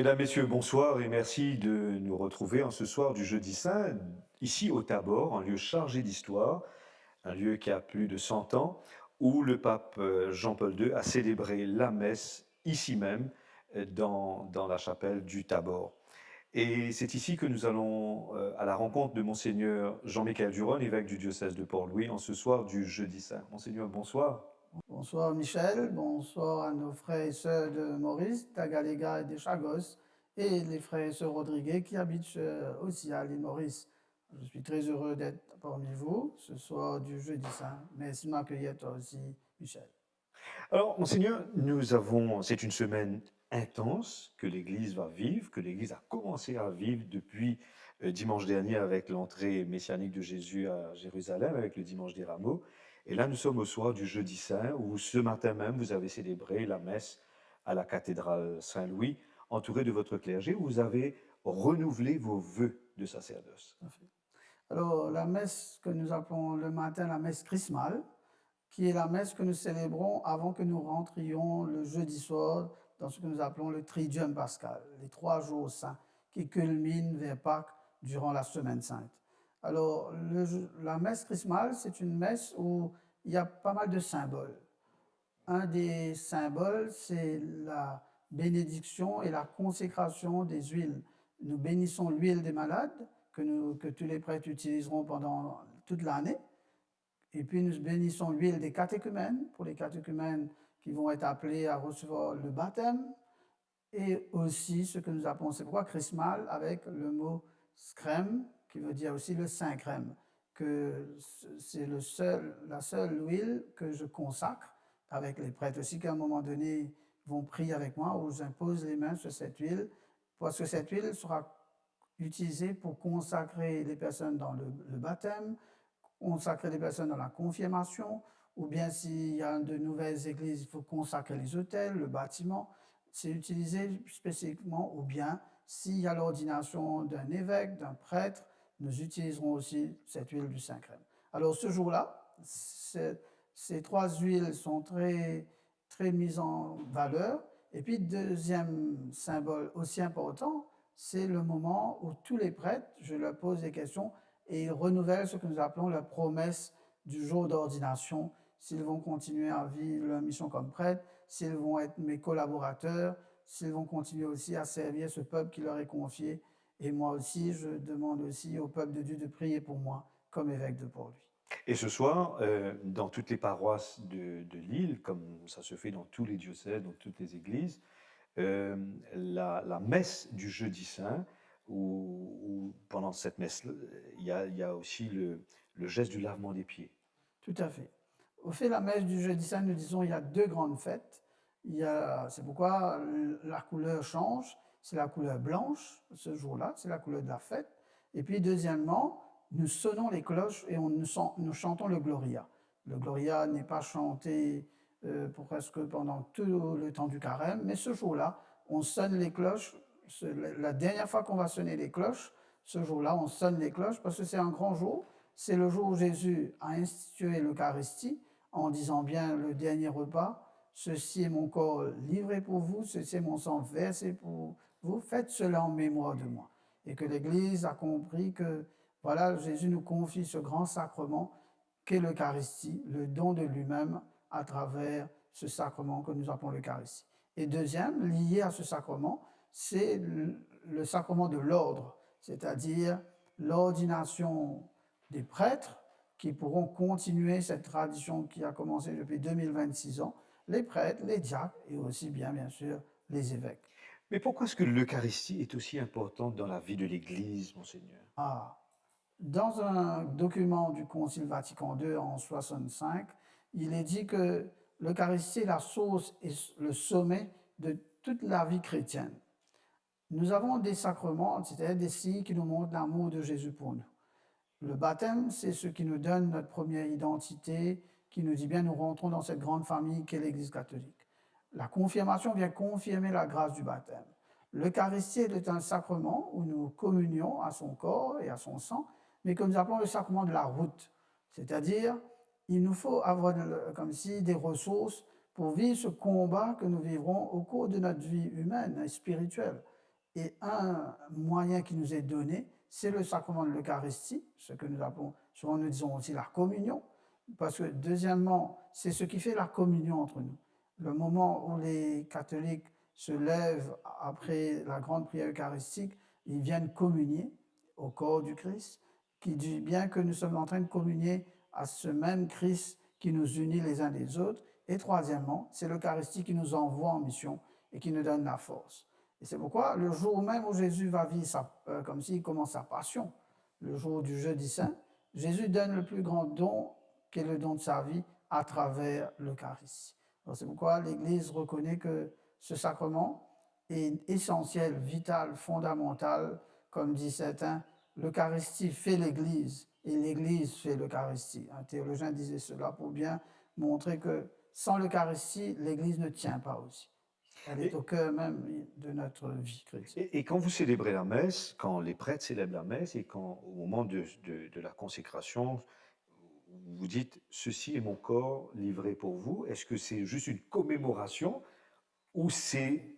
Mesdames, Messieurs, bonsoir et merci de nous retrouver en ce soir du Jeudi Saint, ici au Tabor, un lieu chargé d'histoire, un lieu qui a plus de 100 ans, où le pape Jean-Paul II a célébré la messe ici même, dans la chapelle du Tabor. Et c'est ici que nous allons à la rencontre de Monseigneur Jean-Michel Duron, évêque du diocèse de Port-Louis, en ce soir du Jeudi Saint. Monseigneur, bonsoir. Bonsoir Michel, bonsoir à nos frères et sœurs de Maurice, d'Agaléga et de Chagos, et les frères et sœurs Rodriguez qui habitent aussi à l'île Maurice. Je suis très heureux d'être parmi vous ce soir du Jeudi Saint. Merci de m'accueillir toi aussi, Michel. Alors, Monseigneur, c'est une semaine intense que l'Église va vivre, que l'Église a commencé à vivre depuis dimanche dernier avec l'entrée messianique de Jésus à Jérusalem, avec le dimanche des Rameaux. Et là, nous sommes au soir du Jeudi Saint, où ce matin même, vous avez célébré la messe à la cathédrale Saint-Louis, entouré de votre clergé, où vous avez renouvelé vos vœux de sacerdoce. Alors, la messe que nous appelons le matin la messe chrismale, qui est la messe que nous célébrons avant que nous rentrions le jeudi soir dans ce que nous appelons le Triduum pascal, les 3 jours saints qui culminent vers Pâques durant la semaine sainte. Alors, la messe chrismale, c'est une messe où il y a pas mal de symboles. Un des symboles, c'est la bénédiction et la consécration des huiles. Nous bénissons l'huile des malades que tous les prêtres utiliseront pendant toute l'année. Et puis nous bénissons l'huile des catéchumènes, pour les catéchumènes qui vont être appelés à recevoir le baptême, et aussi ce que nous appelons, c'est pourquoi chrismal, avec le mot scrème, qui veut dire aussi le saint crème, que c'est la seule huile que je consacre avec les prêtres aussi, qu'à un moment donné vont prier avec moi, où j'impose les mains sur cette huile, parce que cette huile sera utilisée pour consacrer les personnes dans le baptême, consacrer les personnes dans la confirmation, ou bien s'il y a de nouvelles églises, il faut consacrer les autels, le bâtiment. C'est utilisé spécifiquement, ou bien s'il y a l'ordination d'un évêque, d'un prêtre, nous utiliserons aussi cette huile du Saint-Crème. Alors ce jour-là, ces 3 huiles sont très, très mises en valeur. Et puis, deuxième symbole aussi important, c'est le moment où tous les prêtres, je leur pose des questions et ils renouvellent ce que nous appelons la promesse du jour d'ordination, s'ils vont continuer à vivre leur mission comme prêtres, s'ils vont être mes collaborateurs, s'ils vont continuer aussi à servir ce peuple qui leur est confié. Et moi aussi, je demande aussi au peuple de Dieu de prier pour moi comme évêque de Port-Louis. Et ce soir, dans toutes les paroisses de l'île, comme ça se fait dans tous les diocèses, dans toutes les églises, la messe du jeudi saint, où pendant cette messe, il y a aussi le geste du lavement des pieds. Tout à fait. Au fait, la messe du jeudi saint, nous disons, il y a 2 grandes fêtes. C'est pourquoi la couleur change. C'est la couleur blanche ce jour-là, c'est la couleur de la fête. Et puis, deuxièmement, nous sonnons les cloches et nous chantons le Gloria. Le Gloria n'est pas chanté pour presque pendant tout le temps du carême, mais ce jour-là, on sonne les cloches. La dernière fois qu'on va sonner les cloches, ce jour-là, on sonne les cloches parce que c'est un grand jour. C'est le jour où Jésus a institué l'Eucharistie en disant bien le dernier repas, ceci est mon corps livré pour vous, ceci est mon sang versé pour vous, faites cela en mémoire de moi. Et que l'Église a compris que voilà, Jésus nous confie ce grand sacrement qu'est l'Eucharistie, le don de lui-même à travers ce sacrement que nous appelons l'Eucharistie. Et deuxième, lié à ce sacrement, c'est le sacrement de l'ordre, c'est-à-dire l'ordination des prêtres qui pourront continuer cette tradition qui a commencé depuis 2026 ans, les prêtres, les diacres et aussi bien sûr les évêques. Mais pourquoi est-ce que l'Eucharistie est aussi importante dans la vie de l'Église, Monseigneur? Ah, dans un document du Concile Vatican II en 65, il est dit que l'Eucharistie est la source et le sommet de toute la vie chrétienne. Nous avons des sacrements, c'est-à-dire des signes qui nous montrent l'amour de Jésus pour nous. Le baptême, c'est ce qui nous donne notre première identité, qui nous dit bien nous rentrons dans cette grande famille qu'est l'Église catholique. La confirmation vient confirmer la grâce du baptême. L'Eucharistie est un sacrement où nous communions à son corps et à son sang, mais que nous appelons le sacrement de la route. C'est-à-dire, il nous faut avoir comme si des ressources pour vivre ce combat que nous vivrons au cours de notre vie humaine et spirituelle. Et un moyen qui nous est donné, c'est le sacrement de l'Eucharistie, ce que nous appelons, souvent nous disons aussi la communion, parce que deuxièmement, c'est ce qui fait la communion entre nous. Le moment où les catholiques se lèvent après la grande prière eucharistique, ils viennent communier au corps du Christ, qui dit bien que nous sommes en train de communier à ce même Christ qui nous unit les uns les autres. Et troisièmement, c'est l'Eucharistie qui nous envoie en mission et qui nous donne la force. Et c'est pourquoi le jour même où Jésus va vivre, comme s'il commence sa passion, le jour du jeudi saint, Jésus donne le plus grand don, qui est le don de sa vie, à travers l'Eucharistie. C'est pourquoi l'Église reconnaît que ce sacrement est essentiel, vital, fondamental. Comme dit certains, l'Eucharistie fait l'Église et l'Église fait l'Eucharistie. Un théologien disait cela pour bien montrer que sans l'Eucharistie, l'Église ne tient pas aussi. Elle est Et, au cœur même de notre vie chrétienne. et quand vous célébrez la messe, quand les prêtres célèbrent la messe et quand au moment de la consécration, vous dites, ceci est mon corps livré pour vous, est-ce que c'est juste une commémoration ou c'est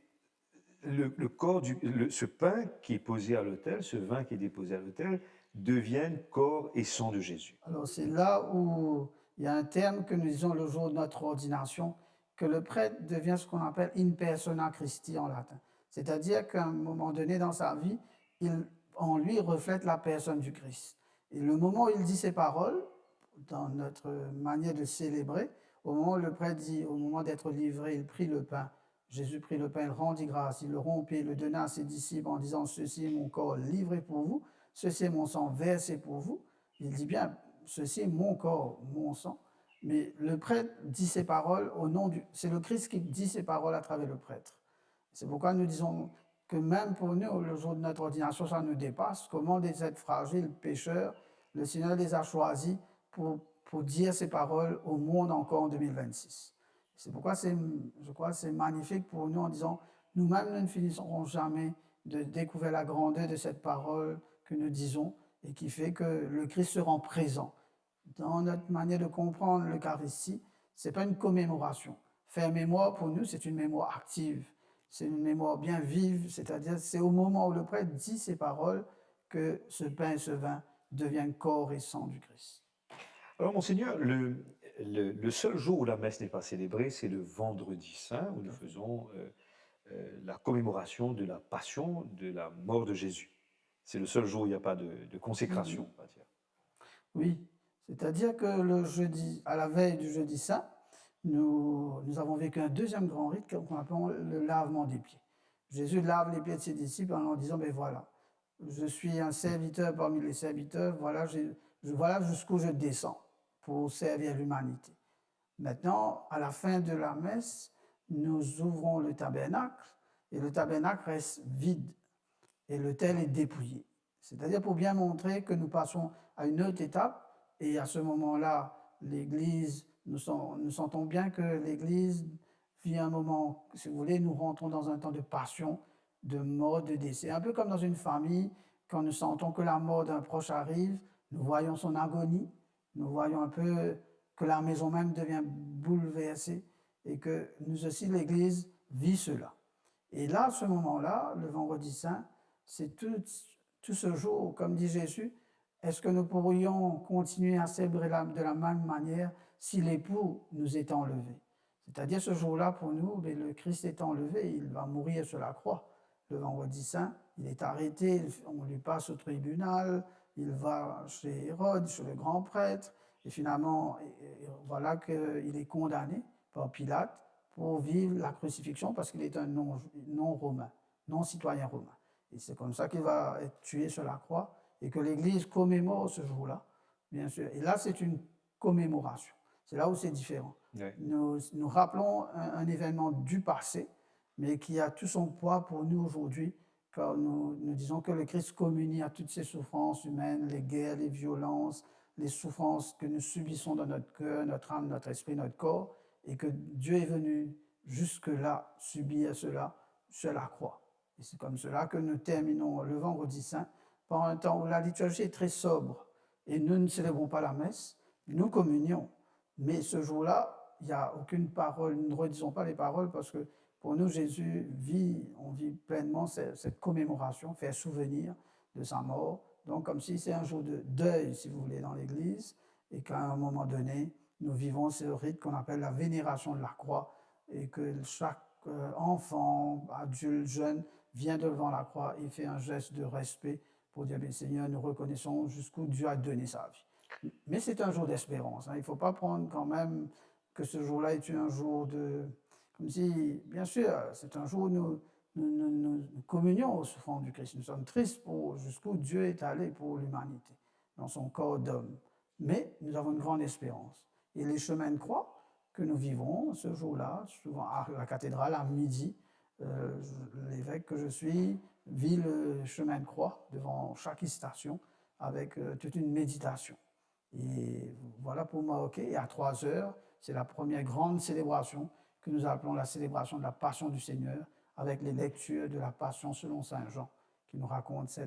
le corps ce pain qui est posé à l'autel, ce vin qui est déposé à l'autel, deviennent corps et sang de Jésus? Alors c'est là où il y a un terme que nous disons le jour de notre ordination, que le prêtre devient ce qu'on appelle in persona Christi en latin. C'est-à-dire qu'à un moment donné dans sa vie, en lui reflète la personne du Christ. Et le moment où il dit ces paroles, dans notre manière de célébrer, au moment où le prêtre dit, au moment d'être livré, il prit le pain. Jésus prit le pain, il rendit grâce, il le rompit, il le donna à ses disciples en disant, ceci est mon corps livré pour vous, ceci est mon sang versé pour vous. Il dit bien, ceci est mon corps, mon sang. Mais le prêtre dit ces paroles au nom du... C'est le Christ qui dit ces paroles à travers le prêtre. C'est pourquoi nous disons que même pour nous, le jour de notre ordination, ça nous dépasse. Comment des êtres fragiles, pécheurs, le Seigneur les a choisis pour dire ces paroles au monde encore en 2026. C'est pourquoi je crois que c'est magnifique pour nous en disant, nous-mêmes, nous ne finirons jamais de découvrir la grandeur de cette parole que nous disons et qui fait que le Christ se rend présent. Dans notre manière de comprendre l'Eucharistie, ce n'est pas une commémoration. Faire mémoire, pour nous, c'est une mémoire active. C'est une mémoire bien vive, c'est-à-dire c'est au moment où le prêtre dit ces paroles que ce pain et ce vin deviennent corps et sang du Christ. Alors, Monseigneur, le seul jour où la messe n'est pas célébrée, c'est le vendredi saint, où nous faisons la commémoration de la passion, de la mort de Jésus. C'est le seul jour où il n'y a pas de consécration, on va dire. Oui, c'est-à-dire que le jeudi, à la veille du jeudi saint, nous avons vécu un deuxième grand rite qu'on appelle le lavement des pieds. Jésus lave les pieds de ses disciples en leur disant, ben voilà, je suis un serviteur parmi les serviteurs, voilà jusqu'où je descends pour servir l'humanité. Maintenant, à la fin de la messe, nous ouvrons le tabernacle et le tabernacle reste vide et l'autel est dépouillé. C'est-à-dire pour bien montrer que nous passons à une autre étape et à ce moment-là, l'Église, nous sentons bien que l'Église vit un moment, si vous voulez, nous rentrons dans un temps de passion, de mort, de décès. Un peu comme dans une famille, quand nous sentons que la mort d'un proche arrive, nous voyons son agonie, nous voyons un peu que la maison même devient bouleversée et que nous aussi, l'Église vit cela. Et là, à ce moment-là, le vendredi saint, c'est tout ce jour, comme dit Jésus, est-ce que nous pourrions continuer à célébrer de la même manière si l'époux nous est enlevé? C'est-à-dire ce jour-là, pour nous, le Christ est enlevé, il va mourir sur la croix. Le vendredi saint, il est arrêté, on lui passe au tribunal, il va chez Hérode, chez le grand prêtre, et finalement, voilà qu'il est condamné par Pilate pour vivre la crucifixion parce qu'il est un non-romain, non-citoyen romain. Et c'est comme ça qu'il va être tué sur la croix et que l'Église commémore ce jour-là, bien sûr. Et là, c'est une commémoration. C'est là où c'est différent. Ouais. Nous rappelons un événement du passé, mais qui a tout son poids pour nous aujourd'hui, car nous disons que le Christ communie à toutes ces souffrances humaines, les guerres, les violences, les souffrances que nous subissons dans notre cœur, notre âme, notre esprit, notre corps, et que Dieu est venu jusque-là subir cela sur la croix. Et c'est comme cela que nous terminons le vendredi saint par un temps où la liturgie est très sobre et nous ne célébrons pas la messe, nous communions. Mais ce jour-là, il n'y a aucune parole, nous ne redisons pas les paroles parce que Pour nous, Jésus vit, on vit pleinement cette commémoration, faire souvenir de sa mort. Donc, comme si c'est un jour de deuil, si vous voulez, dans l'Église, et qu'à un moment donné, nous vivons ce rite qu'on appelle la vénération de la croix, et que chaque enfant, adulte, jeune, vient devant la croix et fait un geste de respect pour dire, bien Seigneur, nous reconnaissons jusqu'où Dieu a donné sa vie. Mais c'est un jour d'espérance. Hein. Il ne faut pas prendre quand même que ce jour-là est un jour de... Comme si, bien sûr, c'est un jour où nous communions au souffrant du Christ. Nous sommes tristes pour jusqu'où Dieu est allé pour l'humanité, dans son corps d'homme. Mais nous avons une grande espérance. Et les chemins de croix que nous vivons ce jour-là, souvent à la cathédrale, à midi, l'évêque que je suis vit le chemin de croix devant chaque station avec toute une méditation. Et voilà pour Maroquet. Et à 3 heures, c'est la première grande célébration que nous appelons la célébration de la Passion du Seigneur, avec les lectures de la Passion selon Saint Jean, qui nous raconte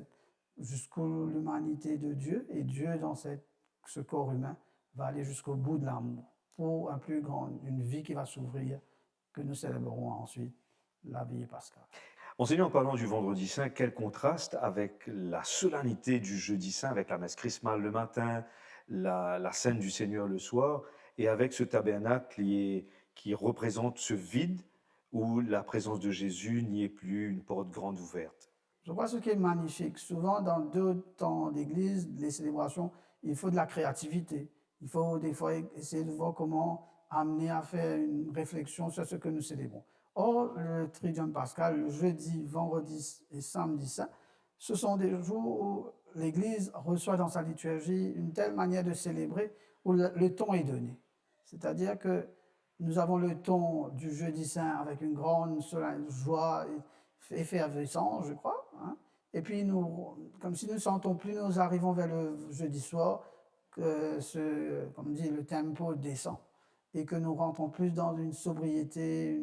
jusqu'où l'humanité de Dieu, et Dieu, dans ce corps humain, va aller jusqu'au bout de l'amour, pour une vie qui va s'ouvrir, que nous célébrerons ensuite la veillée pascale. Monseigneur, en parlant du vendredi saint, quel contraste avec la solennité du jeudi saint, avec la messe chrismale le matin, la scène du Seigneur le soir, et avec ce tabernacle qui représente ce vide où la présence de Jésus n'y est plus, une porte grande ouverte. Je crois ce qui est magnifique. Souvent, dans d'autres temps d'église, les célébrations, il faut de la créativité. Il faut des fois essayer de voir comment amener à faire une réflexion sur ce que nous célébrons. Or, le Triduum pascal, le jeudi, vendredi et samedi saint, ce sont des jours où l'Église reçoit dans sa liturgie une telle manière de célébrer où le ton est donné. C'est-à-dire que nous avons le ton du jeudi saint avec une grande joie et effervescence, je crois. Hein. Et puis, comme si nous ne sentons plus, nous arrivons vers le jeudi soir, que comme on dit, le tempo descend et que nous rentrons plus dans une sobriété,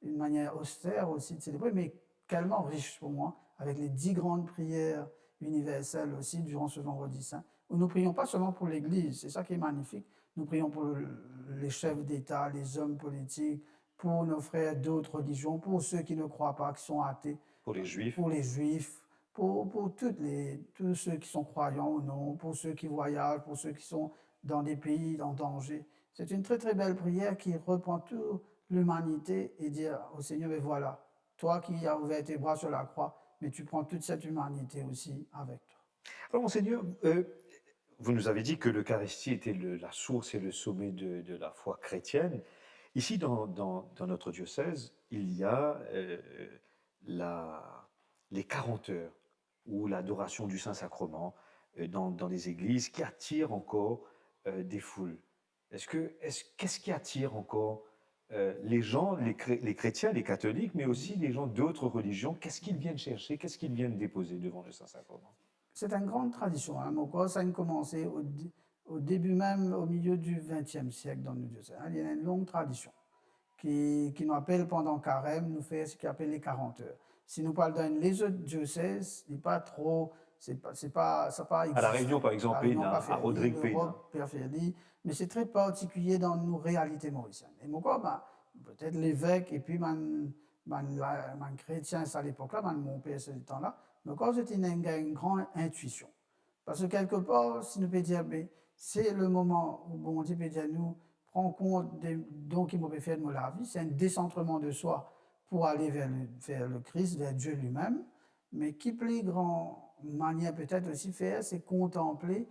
une manière austère aussi de célébrer, mais tellement riche pour moi, avec les 10 grandes prières universelles aussi durant ce vendredi saint, où nous prions pas seulement pour l'Église, c'est ça qui est magnifique, nous prions pour les chefs d'État, les hommes politiques, pour nos frères d'autres religions, pour ceux qui ne croient pas, qui sont athées, Pour les Juifs. pour les Juifs, pour tous ceux qui sont croyants ou non, pour ceux qui voyagent, pour ceux qui sont dans des pays en danger. C'est une très très belle prière qui reprend toute l'humanité et dire au Seigneur, mais voilà, toi qui as ouvert tes bras sur la croix, mais tu prends toute cette humanité aussi avec toi. Alors, Monseigneur, vous nous avez dit que l'Eucharistie était la source et le sommet de la foi chrétienne. Ici, dans notre diocèse, il y a les 40 heures ou l'adoration du Saint-Sacrement dans les églises qui attirent encore des foules. Qu'est-ce qui attire encore les gens, les chrétiens, les catholiques, mais aussi les gens d'autres religions? Qu'est-ce qu'ils viennent chercher? Qu'est-ce qu'ils viennent déposer devant le Saint-Sacrement? C'est une grande tradition. Hein. Ça a commencé au début même, au milieu du XXe siècle dans nos diocèses. Hein. Il y a une longue tradition qui nous appelle pendant carême, nous fait ce qu'on appelle les 40 heures. Si nous parlons dans les autres diocèses, il n'est pas trop, ça pas À La Réunion, par exemple, à Rodrigue Payne. Mais c'est très particulier dans nos réalités mauriciennes. Et pourquoi peut-être l'évêque et puis man chrétien à l'époque-là, mon père ce temps-là, mais quand c'était une grande intuition. Parce que quelque part, si nous pouvons dire, c'est le moment où bon Dieu peut dire nous, prend compte des dons qu'il m'a fait de la vie, c'est un décentrement de soi pour aller vers le Christ, vers Dieu lui-même, mais qui plus grande manière peut-être aussi faire, c'est contempler,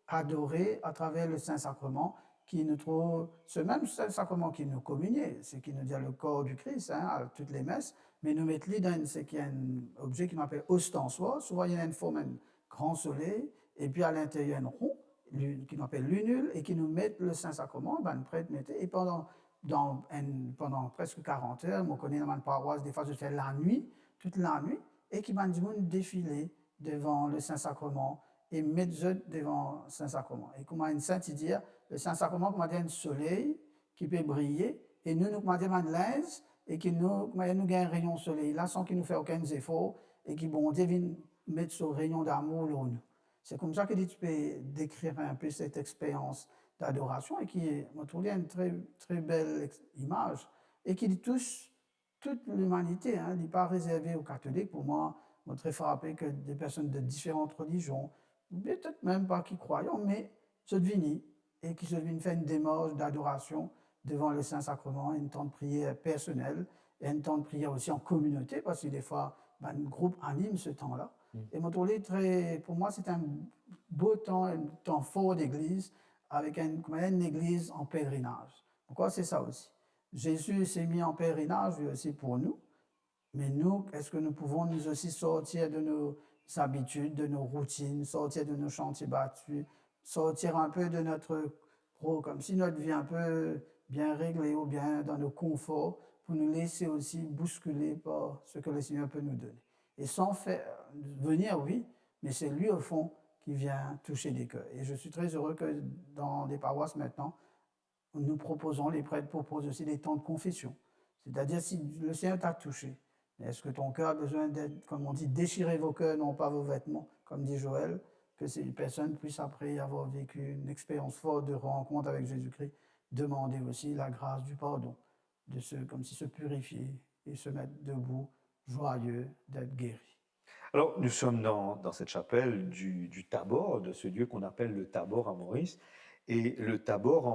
adorer à travers le Saint-Sacrement, qui nous trouve, ce même Saint-Sacrement qui nous communie, c'est qui nous dit le corps du Christ, hein, à toutes les messes, mais nous mettons dans ce qui est un objet qui m'appelle ostensoir, souvent il y a une forme, un grand soleil, et puis à l'intérieur un rond, qui nous appelle lunule, et qui nous met le Saint-Sacrement, le prêtre mettait, et pendant presque 40 heures, on connaît dans ma paroisse, des fois je fais la nuit, toute la nuit, et qui m'a dit défiler devant le Saint-Sacrement, et mettre devant le Saint-Sacrement. Et comme une sainte dire, le Saint-Sacrement, comme un soleil qui peut briller, et nous comme un linge, et qui nous gagne un rayon de soleil, là, sans qu'il nous fait aucun effort, et qui, bon Dieu, vient mettre ce rayon d'amour là nous. C'est comme ça que tu peux décrire un peu cette expérience d'adoration, et qui, me trouve une très, très belle image, et qui touche toute l'humanité, hein, il n'est pas réservé aux catholiques. Pour moi, je suis très frappé que des personnes de différentes religions, peut-être même pas qui croyant, mais se devinent et qui se devinent faire une démarche d'adoration devant le Saint-Sacrement, une temps de prière personnelle et un temps de prière aussi en communauté, parce que des fois, ben, un groupe anime ce temps-là. Mm. Et mon très, pour moi, c'est un beau temps, un temps fort d'église, avec une église en pèlerinage. Pourquoi c'est ça aussi? Jésus s'est mis en pèlerinage, lui aussi, pour nous. Mais nous, est-ce que nous pouvons nous aussi sortir de nos habitudes, de nos routines, sortir de nos chantiers battus, sortir un peu de notre comme si notre vie un peu bien réglée ou bien dans nos conforts, pour nous laisser aussi bousculer par ce que le Seigneur peut nous donner. Et sans faire venir, oui, mais c'est lui au fond qui vient toucher les cœurs. Et je suis très heureux que dans les paroisses maintenant, nous proposons, les prêtres proposent aussi des temps de confession. C'est-à-dire, si le Seigneur t'a touché, est-ce que ton cœur a besoin d'être, comme on dit, déchirez vos cœurs, non pas vos vêtements, comme dit Joël, que ces personnes puissent, après avoir vécu une expérience forte de rencontre avec Jésus-Christ, demander aussi la grâce du pardon, comme si se purifier et se mettre debout, joyeux d'être guéri. Alors, nous sommes dans cette chapelle du Tabor, de ce lieu qu'on appelle le Tabor à Maurice. Et le Tabor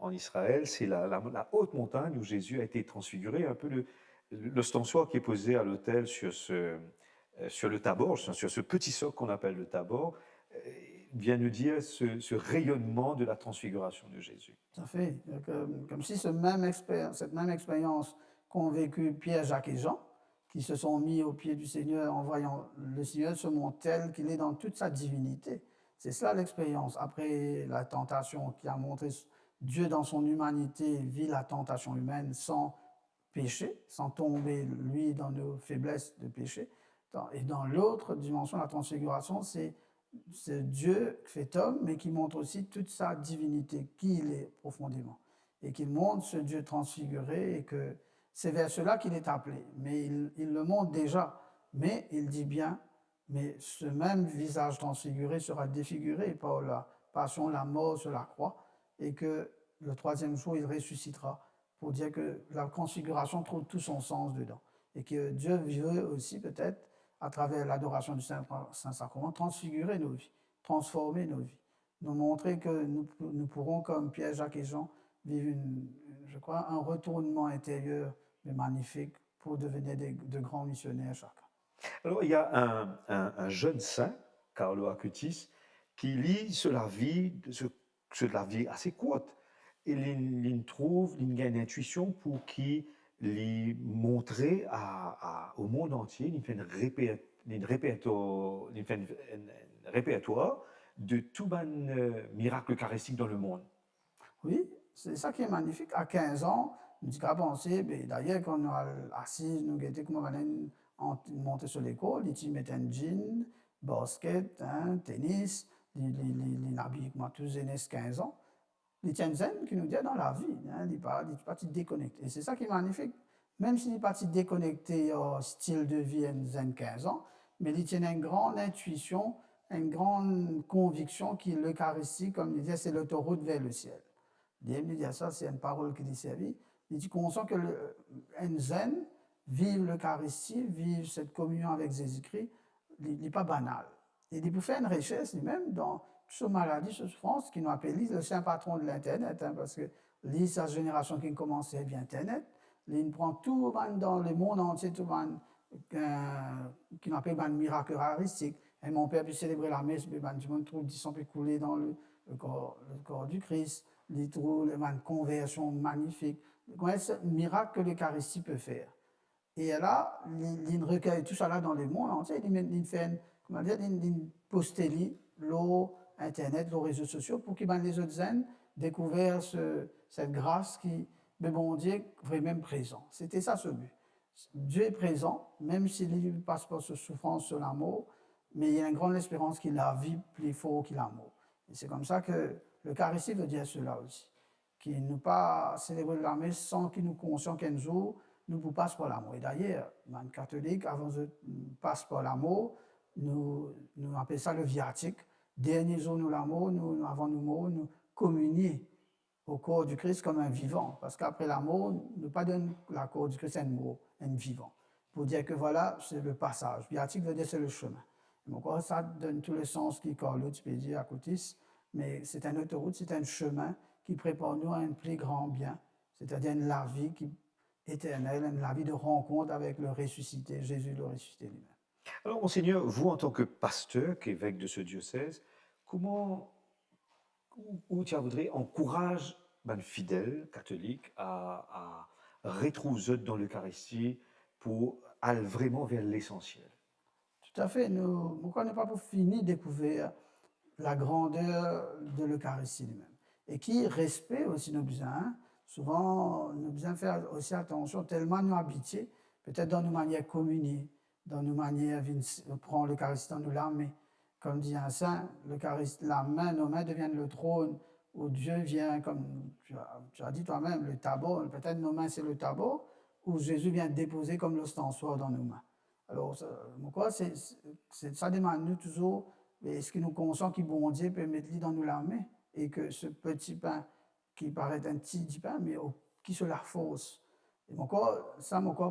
en Israël, c'est la haute montagne où Jésus a été transfiguré, un peu l'ostensoir qui est posé à l'autel sur le Tabor, sur ce petit socle qu'on appelle le Tabor, vient nous dire ce rayonnement de la transfiguration de Jésus. Tout à fait. Comme si cette même expérience qu'ont vécu Pierre, Jacques et Jean, qui se sont mis au pied du Seigneur en voyant le Seigneur se montre tel qu'il est dans toute sa divinité. C'est cela l'expérience. Après la tentation qui a montré Dieu dans son humanité vit la tentation humaine sans péché, sans tomber, lui, dans nos faiblesses de péché. Et dans l'autre dimension, la transfiguration, c'est Dieu fait homme, mais qui montre aussi toute sa divinité, qui il est profondément. Et qu'il montre ce Dieu transfiguré et que c'est vers cela qu'il est appelé. Mais il le montre déjà. Mais il dit bien, mais ce même visage transfiguré sera défiguré par la passion, la mort sur la croix, et que le troisième jour, il ressuscitera pour dire que la transfiguration trouve tout son sens dedans. Et que Dieu veut aussi peut-être à travers l'adoration du Saint-Sacrement, transfigurer nos vies, transformer nos vies, nous montrer que nous pourrons, comme Pierre, Jacques et Jean, vivre, je crois, un retournement intérieur mais magnifique pour devenir de grands missionnaires chacun. Alors, il y a un jeune saint, Carlo Acutis, qui lit sur la vie, sur la vie assez courte. Et il trouve, il a une intuition pour qui lui montrer au monde entier, il fait un répertoire de tout les miracles eucharistiques dans le monde. Oui, c'est ça qui est magnifique. À 15 ans, nous qu'à penser, d'ailleurs, quand on a assis, nous étions comme on monté sur l'école, il mettait un jean, basket, hein, tennis, il habille comme tous les 15 ans. Les Tianzen qui nous dit dans la vie, hein, il n'est pas déconnecté. Et c'est ça qui est magnifique. Même s'il n'est pas déconnecté au style de vie à 15 ans, mais il tient une grande intuition, une grande conviction que l'Eucharistie, comme il dit, c'est l'autoroute vers le ciel. Il dit ça, c'est une parole qui dit servie. Il dit qu'on sent que un zen vive l'Eucharistie, vive cette communion avec Jésus-Christ, il n'est pas banal. Il dit pour faire une recherche lui-même dans sur maladie, sur souffrance, qui nous appelle le saint patron de l'Internet, hein, parce que lui, sa génération qui commence à bien Internet, il prend tout dans le monde entier, tout qui nous appelle un miracle eucharistique. Et mon père peut célébrer la messe, mais du monde trouve 10 peut couler dans le corps du Christ, il trouve une conversion magnifique. C'est un miracle que l'Eucharistie peut faire. Et là, il recueille tout ça là dans le monde entier, il fait, comment dire, il poste l'eau, Internet, les réseaux sociaux, pour que les autres zen découvrent cette grâce qui, le bon Dieu, est même présent. C'était ça ce but. Dieu est présent, même s'il ne passe pas sur souffrance, sur l'amour, mais il y a une grande espérance qu'il a vie plus fort qu'il l'amour. Et c'est comme ça que l'Eucharistie veut dire cela aussi. Qu'il ne pas célébrer la messe sans qu'il nous conscient qu'un jour, nous ne passons par l'amour. Et d'ailleurs, les catholiques, avant de passer par l'amour, nous appelons ça le viatique. Dernier jour, nous l'amour, nous avons nous communier au corps du Christ comme un vivant. Parce qu'après la mort, ne pas donner la corps du Christ un mot, un vivant. Pour dire que voilà, c'est le passage. Viatique veut dire c'est le chemin. Donc ça donne tout le sens qui Carlo, tu peux dire à côté, mais c'est une autoroute, c'est un chemin qui prépare nous à un plus grand bien, c'est-à-dire la vie qui éternelle, la vie de rencontre avec le ressuscité, Jésus le ressuscité lui-même. Alors, Monseigneur, vous en tant que pasteur, qu'évêque de ce diocèse, comment, ou tu voudrais, encourage ben, fidèles catholiques à retrouver dans l'Eucharistie pour aller vraiment vers l'essentiel? Tout à fait, nous ne connaissons pas pour finir de découvrir la grandeur de l'Eucharistie lui-même. Et qui respecte aussi nos besoins. Souvent, nous devons faire aussi attention, tellement nous habitués, peut-être dans nos manières de communier, dans nos manières de prendre l'Eucharistie dans nos larmes. Comme dit un saint, la main, nos mains deviennent le trône où Dieu vient, comme tu as dit toi-même, le tableau, peut-être nos mains c'est le tableau, où Jésus vient déposer comme l'ostensoir dans nos mains. Alors, ça demande nous toujours, est-ce que nous conscients que bon Dieu peut mettre dans nous la main et que ce petit pain qui paraît un petit pain, mais qui se la force. Et mon corps,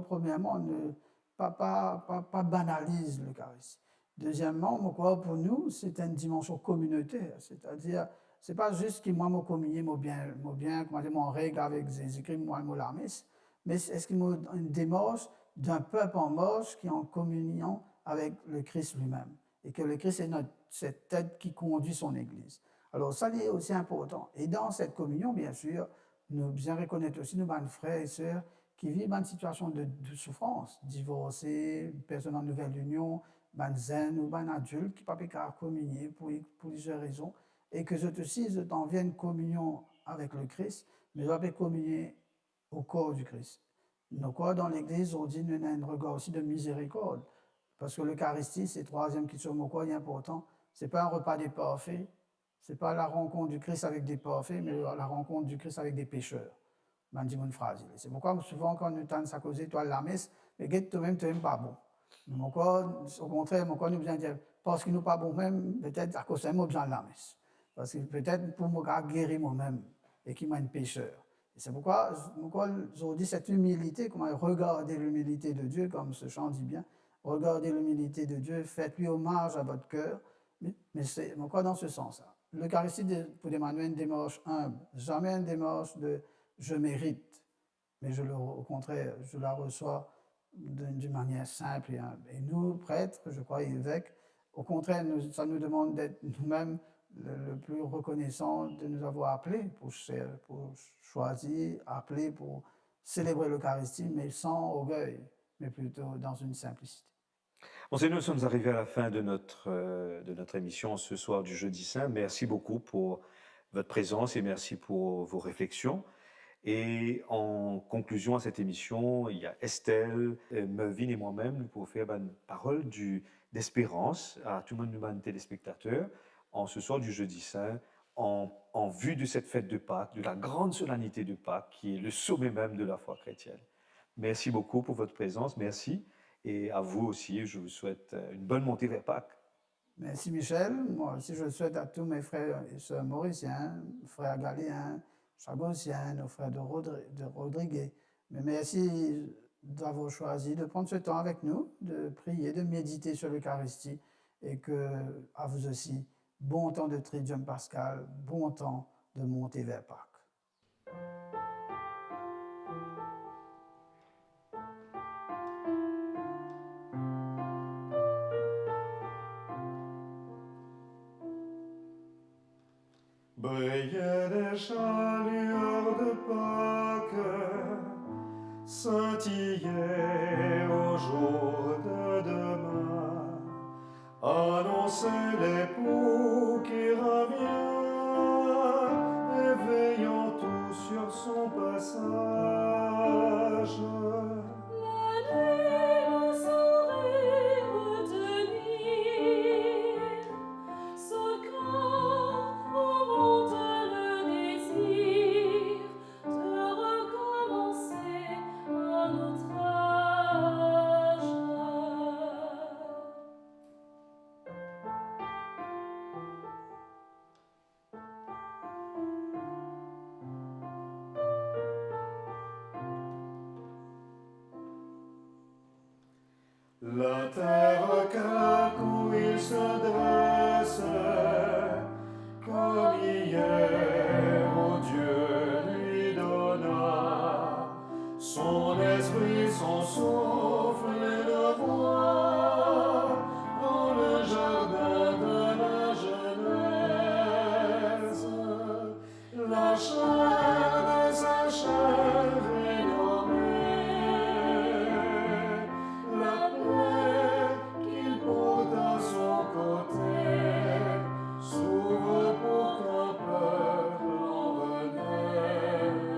premièrement, ne pas banalise l'Eucharistie. Deuxièmement, mon corps, pour nous, c'est une dimension communautaire, c'est-à-dire, c'est pas juste que moi, je communier, comment dire, mon règle avec Jésus-Christ, moi, la messe, mais est-ce qu'il y a une démarche d'un peuple en marche qui est en communion avec le Christ lui-même. Et que le Christ est cette tête qui conduit son Église. Alors ça, c'est aussi important. Et dans cette communion, bien sûr, nous bien reconnaître aussi nos frères et sœurs qui vivent une situation de souffrance, divorcés, personnes en nouvelle union, zen ou adultes qui ne peuvent pas communier pour plusieurs raisons, et que eux aussi, ils en viennent communion avec le Christ, mais ils doivent communier au corps du Christ. Nos corps dans l'Église, on dit nous avons un regard aussi de miséricorde. Parce que l'Eucharistie, c'est le troisième qui sur mon corps est important. Ce n'est pas un repas des parfaits. Ce n'est pas la rencontre du Christ avec des parfaits, mais la rencontre du Christ avec des pécheurs. C'est pourquoi souvent, quand nous tentons à causer, toi, la messe, mais toi-même, tu n'aimes pas bon. Mon corps, au contraire, mon corps nous vient dire, parce qu'il nous pas bon même, peut-être à cause de moi, besoin de la messe. Parce que peut-être pour moi, guérir moi-même et qui m'a un pécheur. C'est pourquoi je dis cette humilité, comment regarder l'humilité de Dieu, comme ce chant dit bien, regardez l'humilité de Dieu, faites-lui hommage à votre cœur, mais c'est pourquoi dans ce sens-là. L'Eucharistie, pour demander une démarche humble, jamais une démarche de je mérite, mais au contraire, je la reçois d'une manière simple et humble. Et nous, prêtres, je crois, évêques, au contraire, ça nous demande d'être nous-mêmes le plus reconnaissant de nous avoir appelés pour choisir, appelés pour célébrer l'Eucharistie, mais sans orgueil, mais plutôt dans une simplicité. Monseigneur, nous sommes arrivés à la fin de notre émission ce soir du Jeudi Saint. Merci beaucoup pour votre présence et merci pour vos réflexions. Et en conclusion à cette émission, il y a Estelle, Melvin et moi-même, nous pouvons faire une parole d'espérance à tout le monde, nous, téléspectateurs, en ce soir du Jeudi Saint, en vue de cette fête de Pâques, de la grande solennité de Pâques, qui est le sommet même de la foi chrétienne. Merci beaucoup pour votre présence, merci. Et à vous aussi, je vous souhaite une bonne montée vers Pâques. Merci Michel. Moi aussi, je souhaite à tous mes frères et sœurs mauriciens, frères galéens, chagossiens, nos frères de Rodriguez. Mais merci d'avoir choisi de prendre ce temps avec nous, de prier, de méditer sur l'Eucharistie et que, à vous aussi, bon temps de Triduum Pascal, bon temps de monter vers Pâques. Brillez des chaleurs de Pâques, scintillez au jour de demain, annoncez l'époux qui revient, éveillant tout sur son passage. chair de sa chair énormée, la plaie qu'il porte à son côté s'ouvre pour qu'un peuple en renaisse.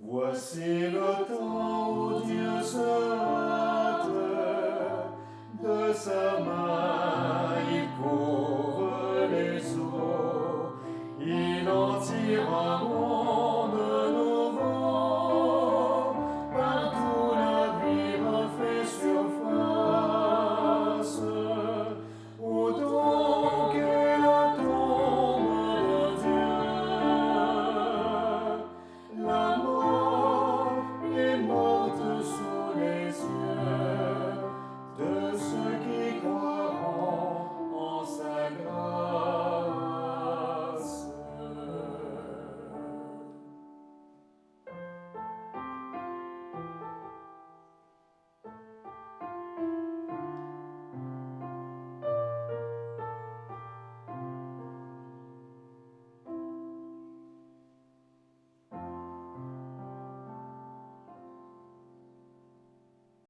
Voici le temps où Dieu se hâte, de sa main il couvre les eaux, il en tire un monde.